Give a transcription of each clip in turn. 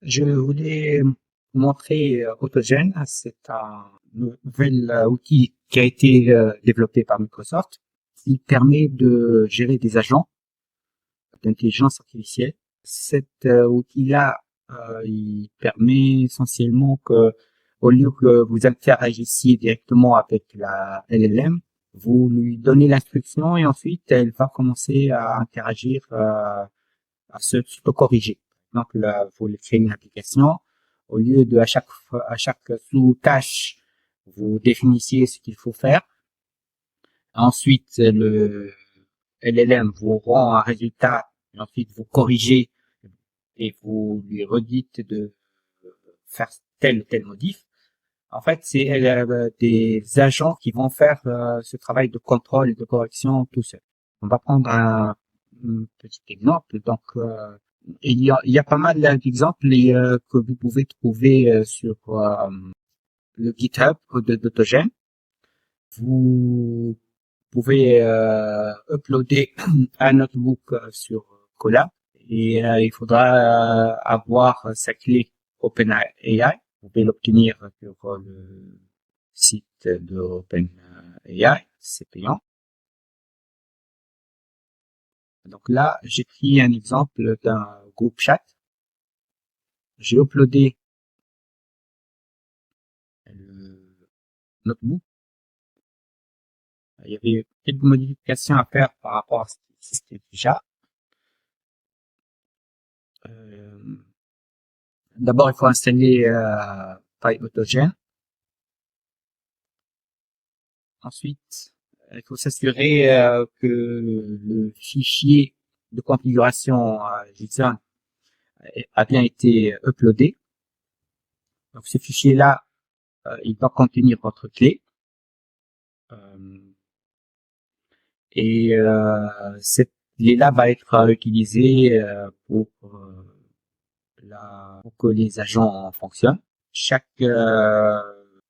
Je voulais montrer Autogen. C'est un nouvel outil qui a été développé par Microsoft. Il permet de gérer des agents d'intelligence artificielle. Cet outil-là, il permet essentiellement que, au lieu que vous interagissiez directement avec la LLM, vous lui donnez l'instruction et ensuite elle va commencer à interagir, à se corriger. Donc là, vous créez une application. Au lieu de à chaque sous-tâche, vous définissiez ce qu'il faut faire. Ensuite, le LLM vous rend un résultat. Et ensuite, vous corrigez et vous lui redites de faire tel ou tel modif. En fait, c'est des agents qui vont faire ce travail de contrôle et de correction tout seul. On va prendre un petit exemple. Donc, il y a pas mal d'exemples que vous pouvez trouver sur le GitHub d'Autogen. Vous pouvez uploader un notebook sur Colab et il faudra avoir sa clé OpenAI. Vous pouvez l'obtenir sur le site de OpenAI, c'est payant. Donc là, j'ai pris un exemple d'un groupe chat. J'ai uploadé le notebook. Il y avait quelques modifications à faire par rapport à ce qui existait déjà. Euh, D'abord, il faut installer PyAutogen. Ensuite, il faut s'assurer que le fichier de configuration JSON a bien été uploadé. Donc, ce fichier-là, il va contenir votre clé. Euh, et cette clé-là va être utilisée pour que les agents fonctionnent. Chaque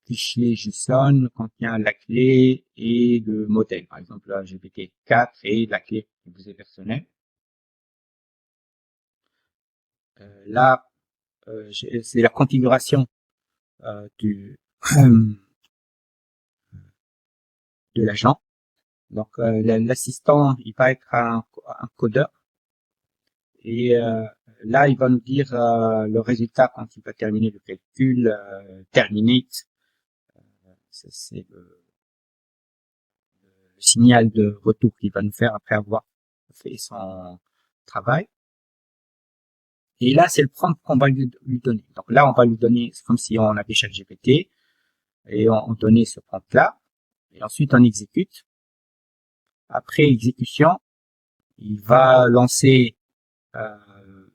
fichier JSON contient la clé et le modèle. Par exemple, là, GPT-4 et la clé qui vous est personnelle. Là, c'est la configuration du de l'agent. Donc, l'assistant, il va être un codeur. Et là, il va nous dire le résultat quand il va terminer le calcul, terminate. C'est le signal de retour qu'il va nous faire après avoir fait son travail. Et là, c'est le prompt qu'on va lui donner. Donc là, on va lui donner, c'est comme si on avait ChatGPT et on donnait ce prompt-là. Et ensuite, on exécute. Après exécution, il va lancer euh,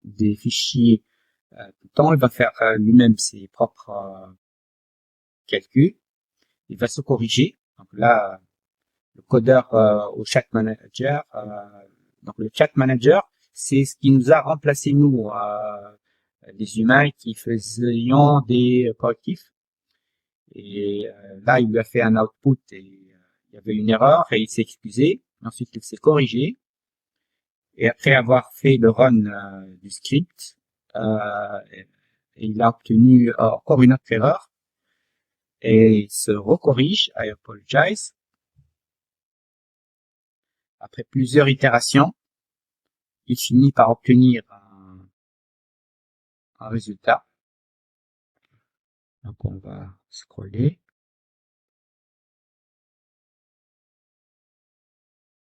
des fichiers tout le temps. Il va faire lui-même ses propres calculs. Il va se corriger. Donc là, le codeur au chat manager. Donc le chat manager, c'est ce qui nous a remplacé nous, les humains qui faisions des correctifs. Et là, il lui a fait un output et il y avait une erreur et il s'est excusé. Ensuite, il s'est corrigé. Et après avoir fait le run du script, il a obtenu encore une autre erreur et il se recorrige. I apologize. Après plusieurs itérations, il finit par obtenir un résultat. Donc on va scroller.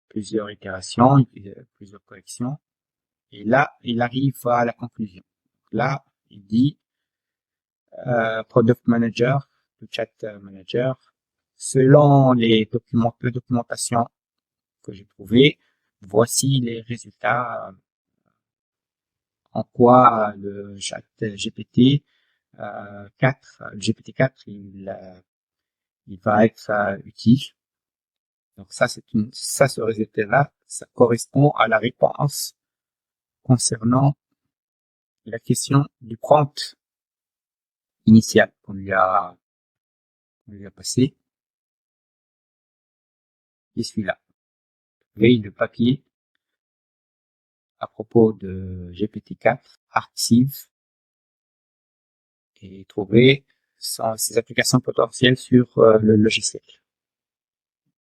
Plusieurs itérations, plusieurs corrections. Et là, il arrive à la conclusion. Là, il dit Product Manager, le Chat Manager, selon les documentations que j'ai trouvées, voici les résultats en quoi le chat GPT 4, le GPT-4, il va être utile. Donc ça, ce résultat-là, ça correspond à la réponse concernant la question du prompt initial qu'on lui a passé. Et celui-là. Veille de papier à propos de GPT-4, Arxiv et trouver ses applications potentielles sur le logiciel.